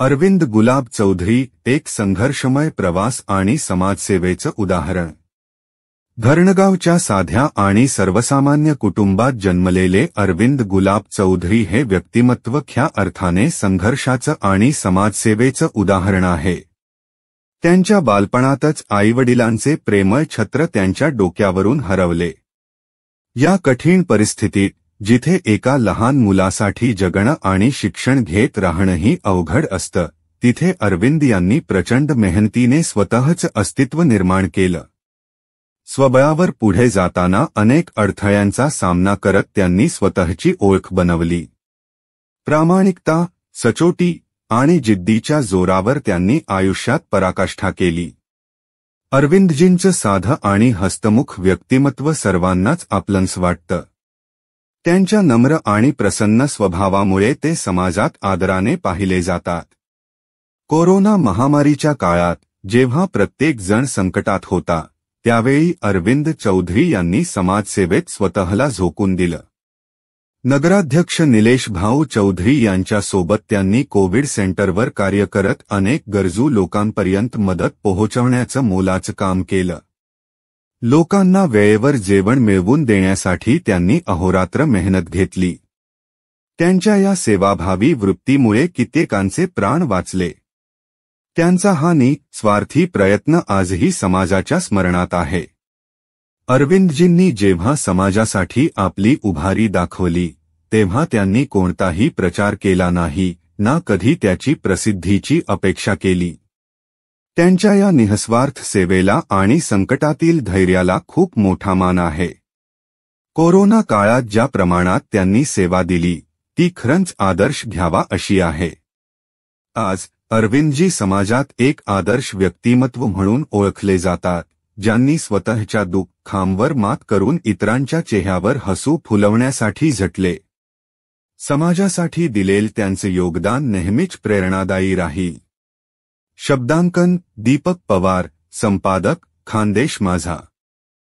अरविंद गुलाब चौधरी एक संघर्षमय प्रवास आणि समाजसेवेचं उदाहरण। धरणगावच्या साध्या आणि सर्वसामान्य कुटुंबात जन्मलेले अरविंद गुलाब चौधरी हे व्यक्तिमत्व खऱ्या अर्थाने संघर्षाचं आणि समाजसेवेचं उदाहरण आहे। त्यांच्या बालपणातच आईवडिलांचे प्रेमळ छत्र त्यांच्या डोक्यावरून हरवले। या कठीण परिस्थितीत जिथे एका लहान मुलासाठी जगणं आणि शिक्षण घेत राहणंही अवघड असतं, तिथे अरविंद यांनी प्रचंड मेहनतीने स्वतःचं अस्तित्व निर्माण केलं। स्वबळावर पुढे जाताना अनेक अडथळ्यांचा सामना करत त्यांनी स्वतःची ओळख बनवली। प्रामाणिकता, सचोटी आणि जिद्दीच्या जोरावर त्यांनी आयुष्यात पराकाष्ठा केली। अरविंदजींचं साधं आणि हसमुख व्यक्तिमत्व सर्वांनाच आपलंस वाटतं। त्यांच्या नम्र आणि प्रसन्न स्वभावामुळे ते समाजात आदराने पाहिले जातात। कोरोना महामारीच्या काळात जेव्हा प्रत्येक जण संकटात होता, त्यावेळी अरविंद चौधरी यांनी समाजसेवेत स्वतःला झोकून दिलं। नगराध्यक्ष निलेश भाऊ चौधरी यांच्या सोबत त्यांनी कोविड सेंटरवर कार्य करत अनेक गरजू लोकांपर्यंत मदत पोहोचवण्याचं मोलाचं काम केलं। लोकांना वेळेवर जेवण मिळवून देण्यासाठी त्यांनी अहोरात्र मेहनत घेतली। त्यांच्या या सेवाभावी वृत्तीमुळे कित्येकांचे प्राण वाचले। त्यांचा हा निस्वार्थी प्रयत्न आजही समाजाच्या स्मरणात आहे। अरविंदजींनी जेव्हा समाजासाठी आपली उभारी दाखवली, तेव्हा त्यांनी कोणताही प्रचार केला नाही, ना कधी त्याची प्रसिद्धीची अपेक्षा केली। त्यांच्या या निस्वार्थ सेवेला आणि संकटातील धैर्याला खूप मोठा मान आहे। कोरोना काळात ज्या प्रमाणात त्यांनी सेवा दिली, ती खरंच आदर्श घ्यावा अशी आहे। आज अरविंदजी समाजात एक आदर्श व्यक्तिमत्व म्हणून ओळखले जातात, ज्यांनी स्वतःच्या दुःखांवर मात करून इतरांच्या चेहऱ्यावर हसू फुलवण्यासाठी झटले। समाजासाठी दिलेले त्यांचे योगदान नेहमीच प्रेरणादायी राहील। शब्दांकन दीपक पवार, संपादक खानदेश माझा।